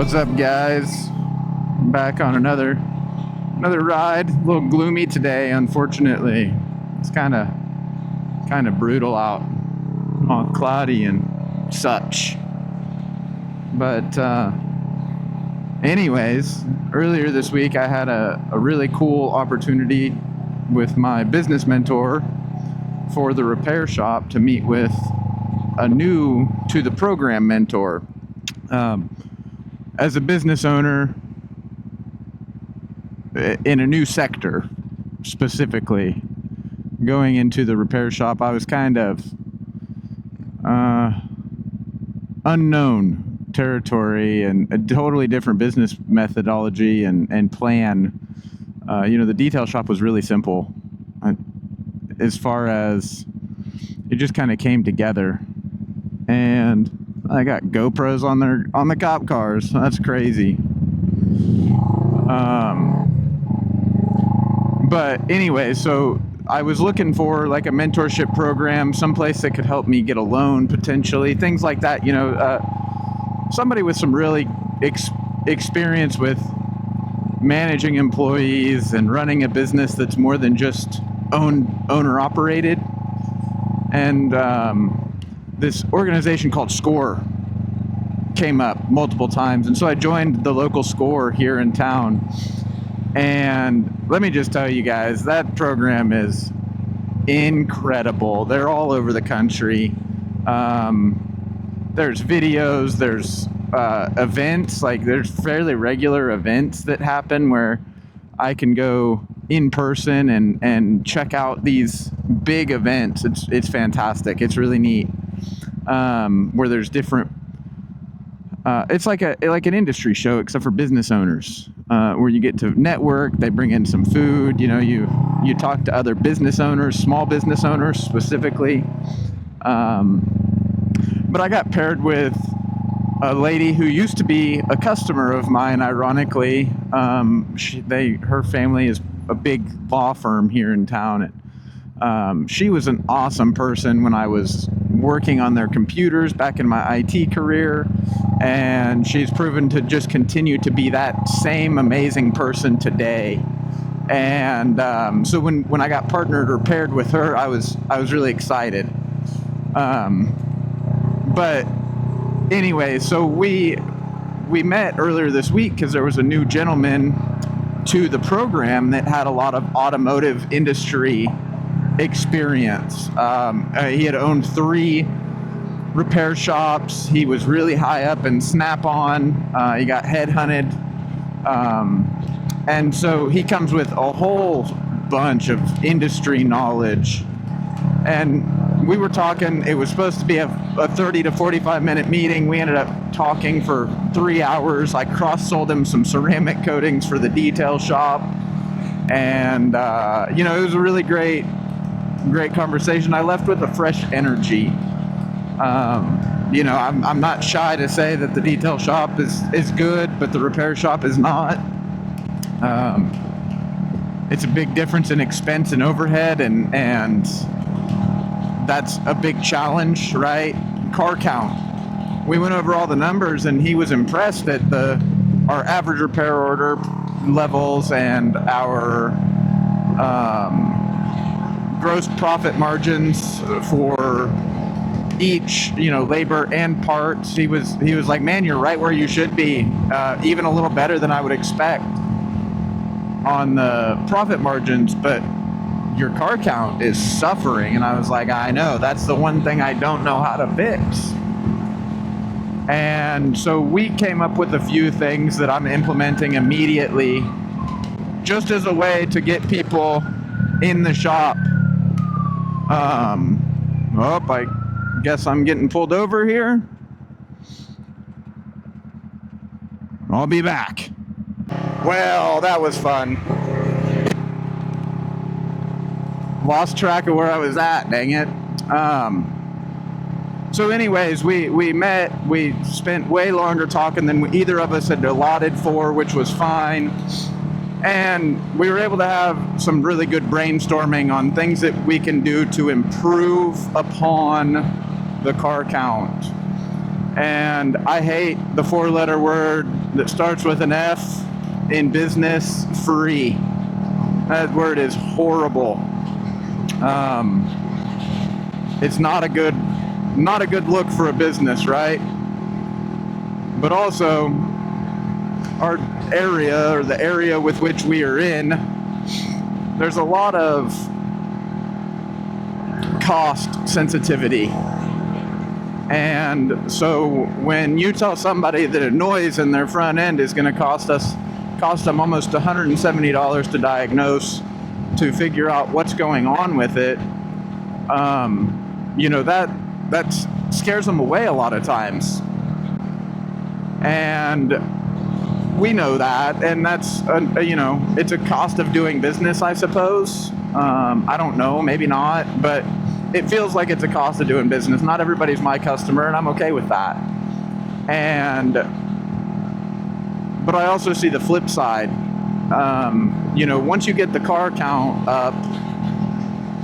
What's up, guys? Back on another ride. A little gloomy today, unfortunately. It's kind of brutal out, all cloudy and such. But anyways, earlier this week I had a really cool opportunity with my business mentor for the repair shop to meet with a new to the program mentor. As a business owner in a new sector, specifically going into the repair shop, I was kind of unknown territory and a totally different business methodology and plan. The detail shop was really simple as far as it just kind of came together. And I got GoPros on the cop cars. That's crazy. But anyway, so I was looking for like a mentorship program, someplace that could help me get a loan potentially, things like that. Somebody with some really experience with managing employees and running a business that's more than just owner operated. And this organization called SCORE came up multiple times, and so I joined the local SCORE here in town. And let me just tell you guys, that program is incredible. They're all over the country. There's videos, there's events, like there's fairly regular events that happen where I can go in person and check out these big events. It's fantastic. It's really neat. Where there's different, it's like an industry show, except for business owners, where you get to network. They bring in some food. You talk to other business owners, small business owners specifically. But I got paired with a lady who used to be a customer of mine. Ironically, her family is a big law firm here in town. She was an awesome person when I was working on their computers back in my IT career, and she's proven to just continue to be that same amazing person today. And so when I got partnered or paired with her, I was really excited. But anyway, so we met earlier this week because there was a new gentleman to the program that had a lot of automotive industry experience. He had owned 3 repair shops. He was really high up in Snap-on. He got headhunted. And so he comes with a whole bunch of industry knowledge. And we were talking, it was supposed to be a 30 to 45 minute meeting. We ended up talking for 3 hours. I cross-sold him some ceramic coatings for the detail shop. And, it was a really great conversation. I left with a fresh energy. I'm not shy to say that the detail shop is good, but the repair shop is not. It's a big difference in expense and overhead, and that's a big challenge, right? Car count. We went over all the numbers, and he was impressed at our average repair order levels and our gross profit margins for each, labor and parts. He was like, man, you're right where you should be, even a little better than I would expect on the profit margins, but your car count is suffering. And I was like, I know, that's the one thing I don't know how to fix. And so we came up with a few things that I'm implementing immediately, just as a way to get people in the shop. I guess I'm getting pulled over here. I'll be back. Well, that was fun. Lost track of where I was at, dang it. So anyways, we met. We spent way longer talking than either of us had allotted for, which was fine. And we were able to have some really good brainstorming on things that we can do to improve upon the car count. And I hate the 4-letter word that starts with an F in business, free. That word is horrible. It's not a good look for a business, right? But also, our area, or the area with which we are in, there's a lot of cost sensitivity. And so when you tell somebody that a noise in their front end is going to cost them almost $170 to diagnose, to figure out what's going on with it, that scares them away a lot of times. And we know that, and that's it's a cost of doing business, I suppose. I don't know, maybe not, but it feels like it's a cost of doing business. Not everybody's my customer, and I'm okay with that. But I also see the flip side. Once you get the car count up,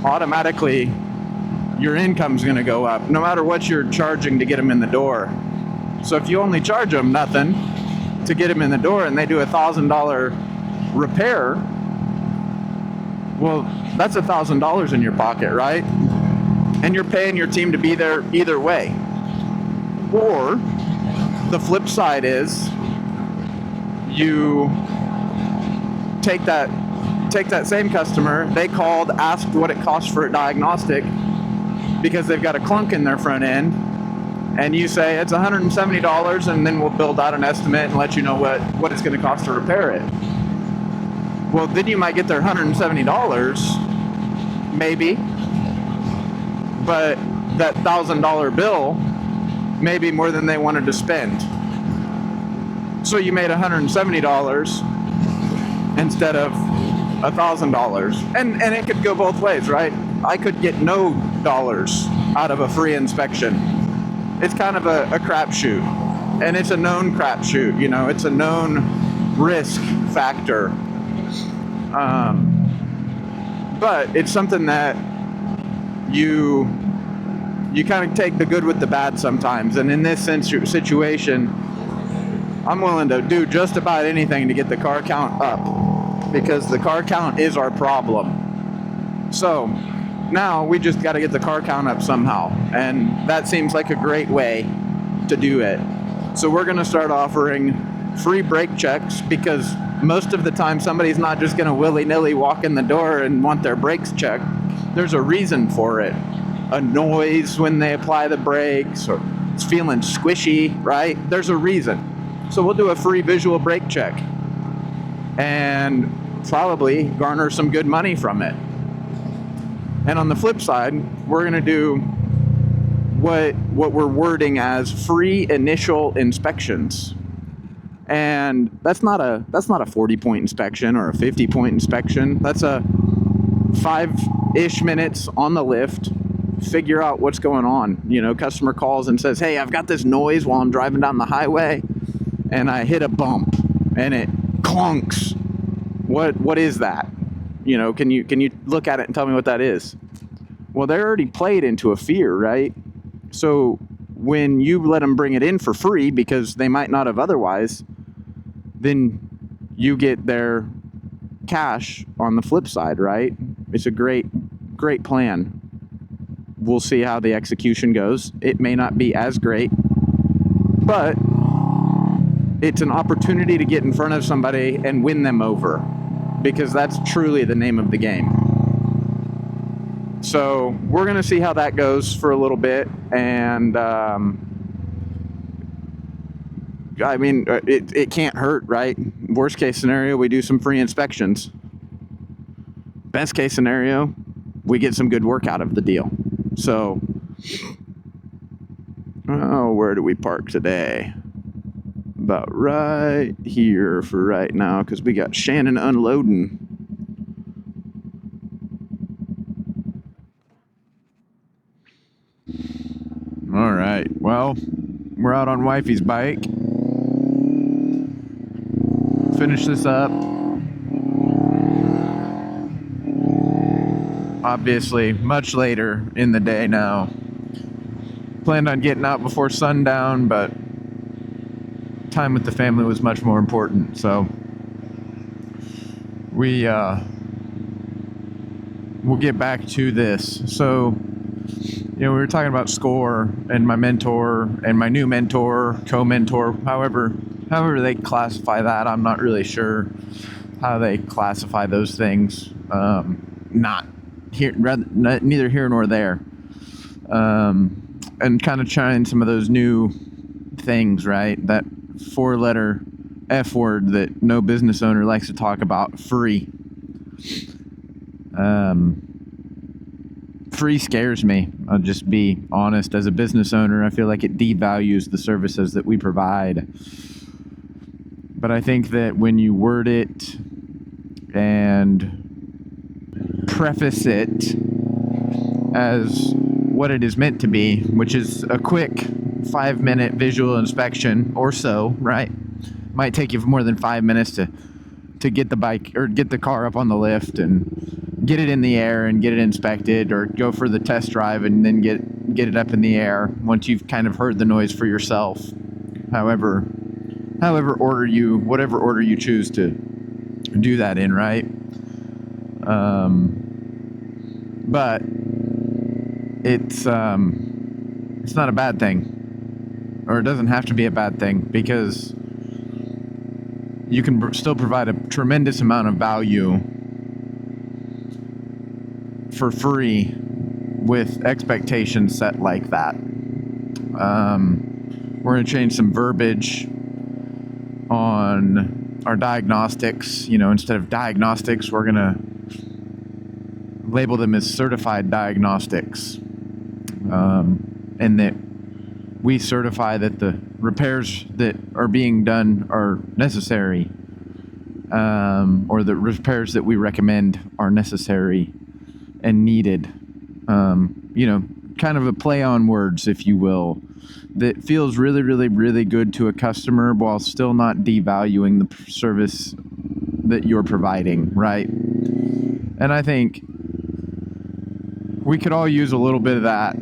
automatically your income's going to go up, no matter what you're charging to get them in the door. So if you only charge them nothing to get them in the door, and they do $1,000 repair, well, that's $1,000 in your pocket, right? And you're paying your team to be there either way. Or the flip side is you take that same customer, they called, asked what it costs for a diagnostic because they've got a clunk in their front end, and you say it's $170, and then we'll build out an estimate and let you know what it's going to cost to repair it. Well, then you might get their $170, maybe, but that $1,000 bill may be more than they wanted to spend. So you made $170 instead of $1,000. And it could go both ways, right? I could get no dollars out of a free inspection. It's kind of a crapshoot. And it's a known crapshoot, it's a known risk factor. But it's something that you kind of take the good with the bad sometimes. And in this situation, I'm willing to do just about anything to get the car count up, because the car count is our problem. So now we just got to get the car count up somehow. And that seems like a great way to do it. So we're going to start offering free brake checks, because most of the time somebody's not just going to willy-nilly walk in the door and want their brakes checked. There's a reason for it. A noise when they apply the brakes, or it's feeling squishy, right? There's a reason. So we'll do a free visual brake check and probably garner some good money from it. And on the flip side, we're going to do what we're wording as free initial inspections. And that's not a 40-point inspection or a 50-point inspection. That's a 5-ish minutes on the lift, figure out what's going on. Customer calls and says, "Hey, I've got this noise while I'm driving down the highway, and I hit a bump and it clunks. What is that? Can you look at it and tell me what that is?" Well, they're already played into a fear, right? So when you let them bring it in for free, because they might not have otherwise, then you get their cash on the flip side, right? It's a great plan. We'll see how the execution goes. It may not be as great, but it's an opportunity to get in front of somebody and win them over, because that's truly the name of the game. So we're going to see how that goes for a little bit. And it can't hurt, right? Worst case scenario, we do some free inspections. Best case scenario, we get some good work out of the deal. So, where do we park today? About right here for right now, because we got Shannon unloading. All right, well, we're out on Wifey's bike. Finish this up. Obviously, much later in the day now. planned on getting out before sundown, but time with the family was much more important. So we'll get back to this. So, we were talking about SCORE and my mentor and my new mentor, co-mentor, however they classify that. I'm not really sure how they classify those things. Neither here nor there. And kind of trying some of those new things, right? That 4-letter F word that no business owner likes to talk about, free. Free scares me. I'll just be honest. As a business owner, I feel like it devalues the services that we provide. But I think that when you word it and preface it as what it is meant to be, which is a quick 5-minute visual inspection or so, right? Might take you more than 5 minutes to get the bike or get the car up on the lift and get it in the air and get it inspected, or go for the test drive and then get it up in the air once you've kind of heard the noise for yourself. Whatever order you choose to do that in, right? But it's not a bad thing, or it doesn't have to be a bad thing, because you can still provide a tremendous amount of value for free with expectations set like that. We're going to change some verbiage on our diagnostics. Instead of diagnostics, we're going to label them as certified diagnostics. And that we certify that the repairs that are being done are necessary, or the repairs that we recommend are necessary and needed. Kind of a play on words, if you will, that feels really, really, really good to a customer while still not devaluing the service that you're providing, right? And I think we could all use a little bit of that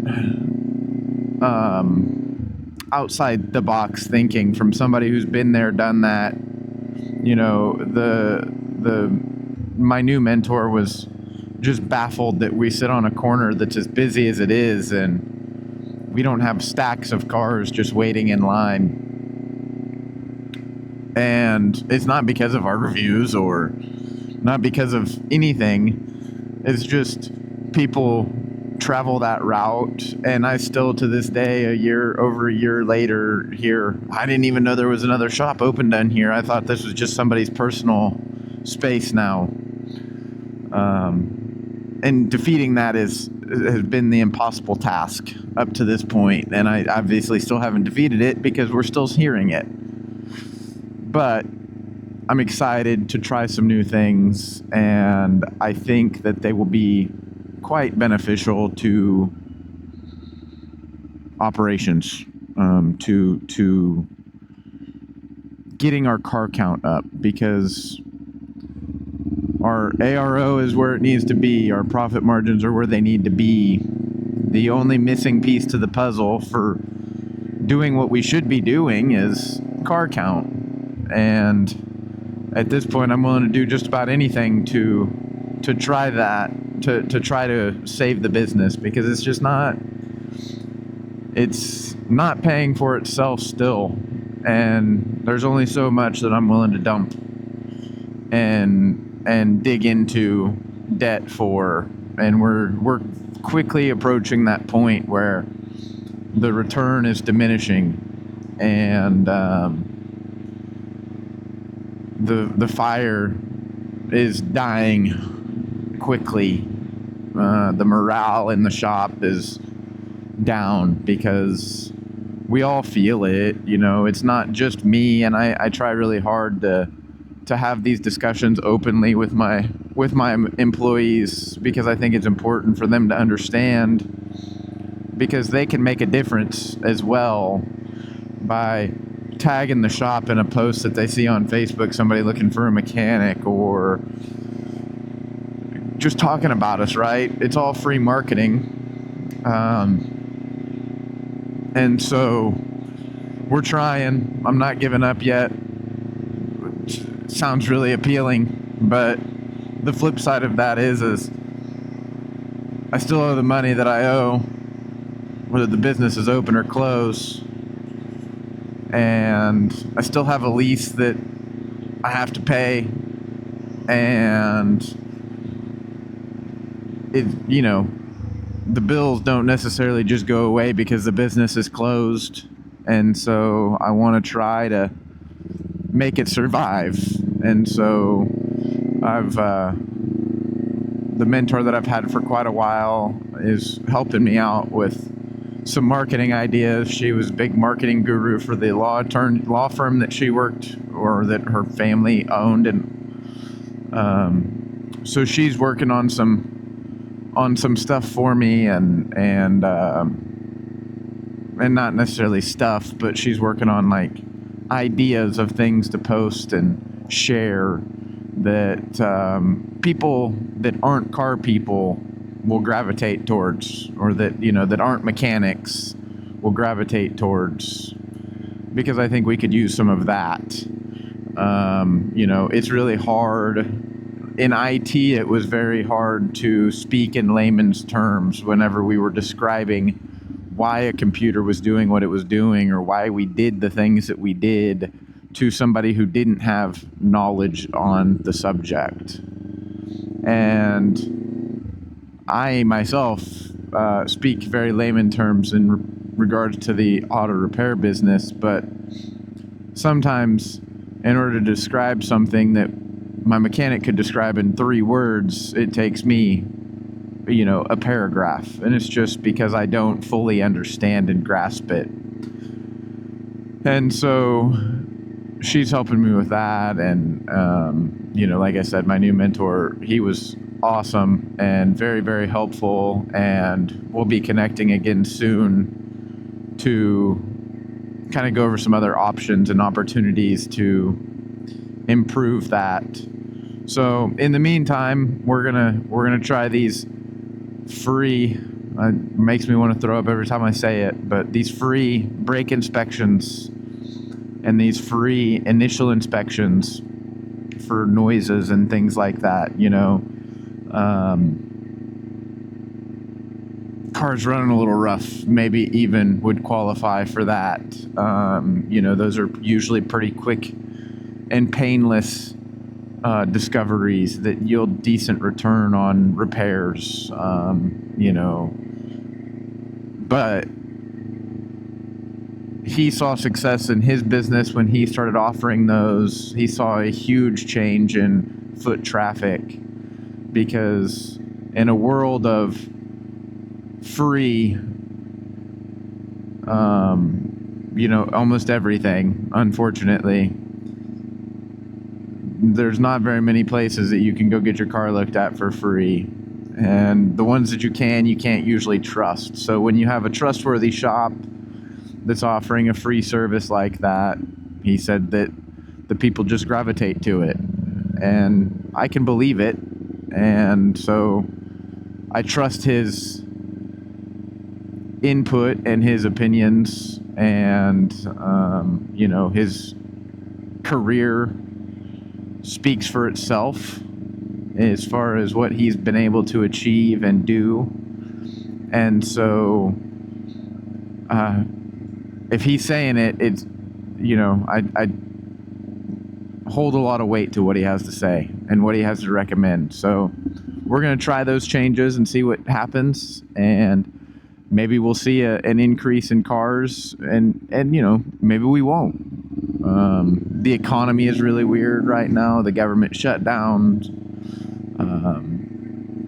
outside the box thinking from somebody who's been there, done that. My new mentor was just baffled that we sit on a corner that's as busy as it is, and we don't have stacks of cars just waiting in line. And it's not because of our reviews or not because of anything. It's just people travel that route, and I still, to this day, over a year later, here, I didn't even know there was another shop open down here. I thought this was just somebody's personal space now. And defeating that has been the impossible task up to this point, and I obviously still haven't defeated it because we're still hearing it. But I'm excited to try some new things, and I think that they will be quite beneficial to operations, to getting our car count up, because our ARO is where it needs to be. Our profit margins are where they need to be. The only missing piece to the puzzle for doing what we should be doing is car count. And at this point, I'm willing to do just about anything to try that, to try to save the business, because it's not paying for itself still. And there's only so much that I'm willing to dump and dig into debt for, and we're quickly approaching that point where the return is diminishing, and the fire is dying quickly. The morale in the shop is down because we all feel it. It's not just me, and I try really hard to have these discussions openly with my employees, because I think it's important for them to understand, because they can make a difference as well by tagging the shop in a post that they see on Facebook, somebody looking for a mechanic, or just talking about us, right? It's all free marketing. And so we're trying. I'm not giving up yet. Sounds really appealing, but the flip side of that is I still owe the money that I owe, whether the business is open or closed, and I still have a lease that I have to pay, and the bills don't necessarily just go away because the business is closed, and so I want to try to make it survive. And so I've the mentor that I've had for quite a while is helping me out with some marketing ideas. She was a big marketing guru for the law firm that she worked, or that her family owned, and so she's working on some stuff for me, and not necessarily stuff, but she's working on like ideas of things to post and share that people that aren't car people will gravitate towards, or that aren't mechanics will gravitate towards, because I think we could use some of that. It's really hard in IT. It was very hard to speak in layman's terms whenever we were describing why a computer was doing what it was doing, or why we did the things that we did, to somebody who didn't have knowledge on the subject. And I myself speak very layman terms in regards to the auto repair business, but sometimes in order to describe something that my mechanic could describe in 3 words, it takes me a paragraph, and it's just because I don't fully understand and grasp it. And so she's helping me with that, and like I said, my new mentor, he was awesome and very, very helpful, and we'll be connecting again soon to kind of go over some other options and opportunities to improve that. So in the meantime, we're gonna try these free, makes me want to throw up every time I say it, but these free brake inspections and these free initial inspections for noises and things like that. Cars running a little rough maybe even would qualify for that. Those are usually pretty quick and painless discoveries that yield decent return on repairs. But he saw success in his business when he started offering those. He saw a huge change in foot traffic, because in a world of free, almost everything, unfortunately, there's not very many places that you can go get your car looked at for free. And the ones that you can't usually trust. So when you have a trustworthy shop that's offering a free service like that, he said that the people just gravitate to it. And I can believe it. And so I trust his input and his opinions, and, his career speaks for itself as far as what he's been able to achieve and do. And so if he's saying it, it's, I hold a lot of weight to what he has to say and what he has to recommend. So we're going to try those changes and see what happens, and maybe we'll see an increase in cars, and maybe we won't. The economy is really weird right now. The government shut down.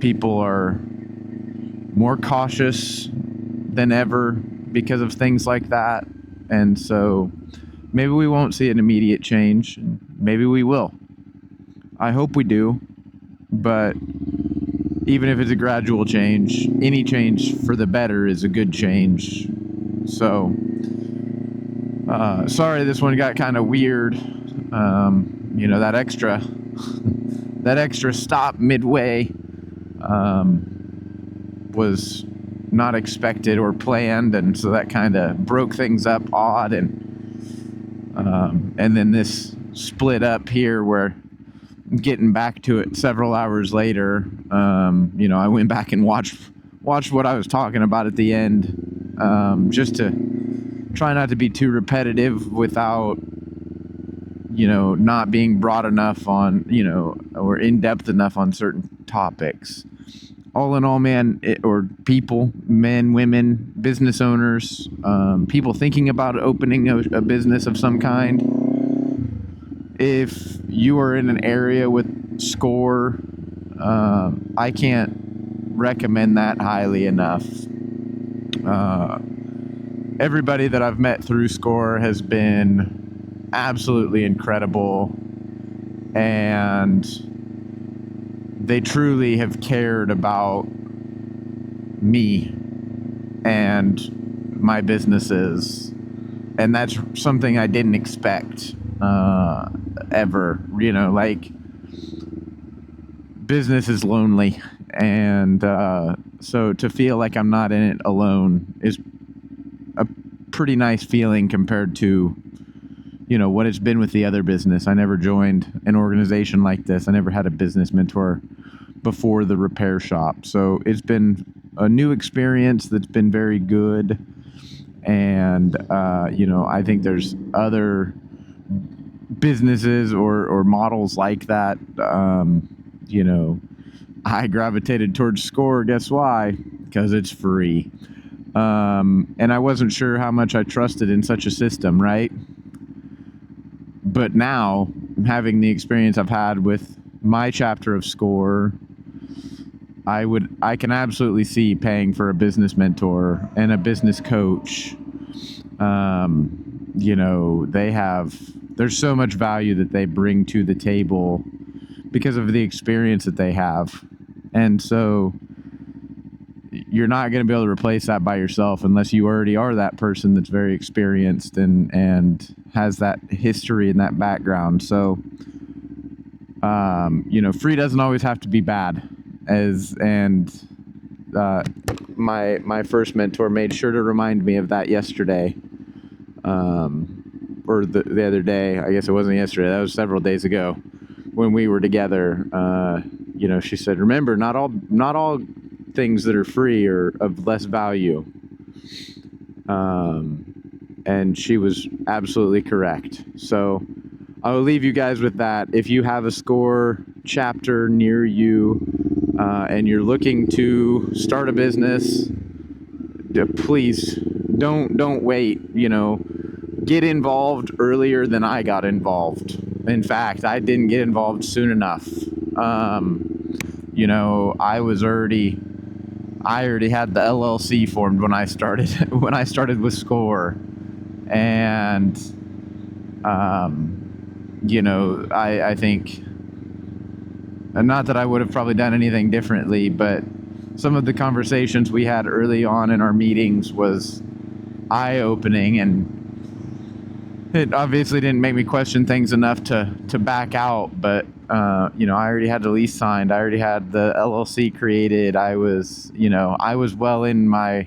People are more cautious than ever because of things like that. And so maybe we won't see an immediate change. Maybe we will. I hope we do. But even if it's a gradual change, any change for the better is a good change. So sorry, this one got kind of weird. That extra stop midway was not expected or planned, and so that kind of broke things up odd. And then this split up here where getting back to it several hours later, I went back and watched what I was talking about at the end, just to try not to be too repetitive without, not being broad enough on, or in depth enough on certain topics. All in all, man, or people, men, women, business owners, people thinking about opening a business of some kind. If you are in an area with SCORE, I can't recommend that highly enough. Everybody that I've met through SCORE has been absolutely incredible, and they truly have cared about me and my businesses, and that's something I didn't expect ever. Business is lonely, and so to feel like I'm not in it alone is a pretty nice feeling compared to what it's been with the other business. I never joined an organization like this. I never had a business mentor before the repair shop, so it's been a new experience that's been very good. And I think there's other businesses or models like that. I gravitated towards SCORE. Guess why? Because it's free. And I wasn't sure how much I trusted in such a system, right? But now, having the experience I've had with my chapter of SCORE, I can absolutely see paying for a business mentor and a business coach. There's so much value that they bring to the table because of the experience that they have. And so you're not going to be able to replace that by yourself unless you already are that person that's very experienced and has that history and that background. So, free doesn't always have to be bad. My first mentor made sure to remind me of that yesterday. Or the other day. I guess it wasn't yesterday. That was several days ago when we were together. She said, "Remember, not all things that are free are of less value." And she was absolutely correct. So I will leave you guys with that. If you have a SCORE chapter near you, and you're looking to start a business, please don't wait. Get involved earlier than I got involved. In fact, I didn't get involved soon enough. I already had the LLC formed when I started with SCORE, and I think, not that I would have probably done anything differently, but some of the conversations we had early on in our meetings was eye-opening, and it obviously didn't make me question things enough to back out, but I already had the lease signed. I already had the LLC created. I was well in my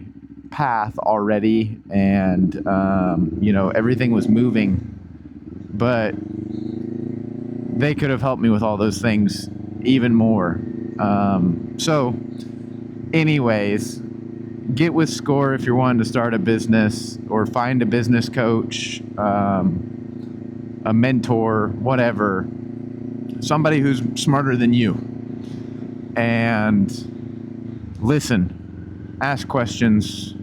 path already, and everything was moving. But they could have helped me with all those things even more. So, anyways, get with SCORE if you're wanting to start a business, or find a business coach, a mentor, whatever, somebody who's smarter than you, and listen, ask questions,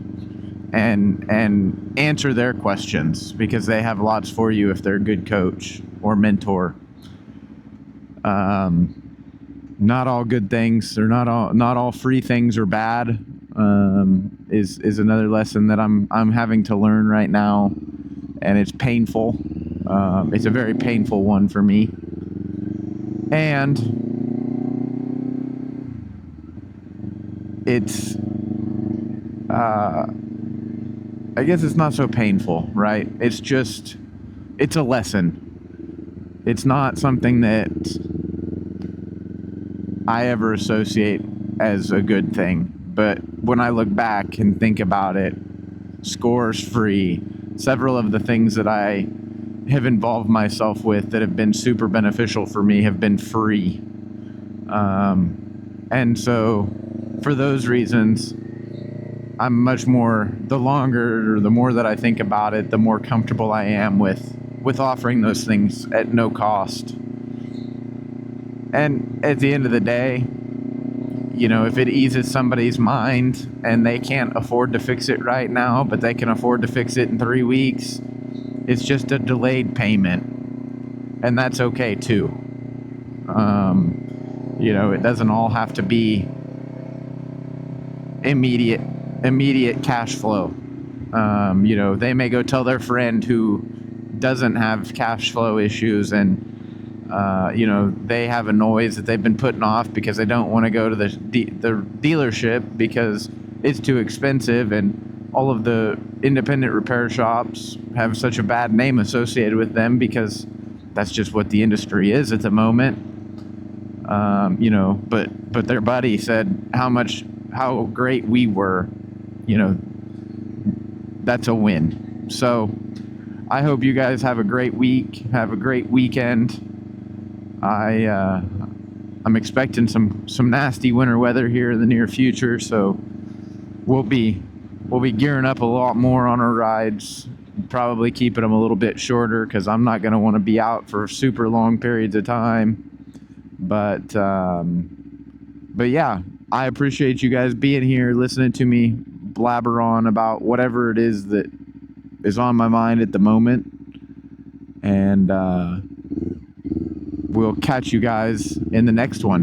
and answer their questions, because they have lots for you if they're a good coach or mentor. Not all good things, or not all free things are bad. Is another lesson that I'm having to learn right now, and it's painful. It's a very painful one for me, and it's I guess it's not so painful, right? It's a lesson. It's not something that I ever associate as a good thing, but when I look back and think about it, scores free. Several of the things that I have involved myself with that have been super beneficial for me have been free. And so for those reasons, I'm much more, the longer or the more that I think about it, the more comfortable I am with offering those things at no cost. And at the end of the day, you know, if it eases somebody's mind and they can't afford to fix it right now, but they can afford to fix it in 3 weeks, it's just a delayed payment. And that's okay too. You know, it doesn't all have to be immediate cash flow. You know, they may go tell their friend who doesn't have cash flow issues, and you know, they have a noise that they've been putting off because they don't want to go to the dealership because it's too expensive, and all of the independent repair shops have such a bad name associated with them because that's just what the industry is at the moment. You know, but their buddy said how great we were. You know, that's a win. So I hope you guys have a great week, have a great weekend. I'm expecting some nasty winter weather here in the near future, so we'll be gearing up a lot more on our rides, probably keeping them a little bit shorter because I'm not going to want to be out for super long periods of time. But yeah, I appreciate you guys being here, listening to me blabber on about whatever it is that is on my mind at the moment. And we'll catch you guys in the next one.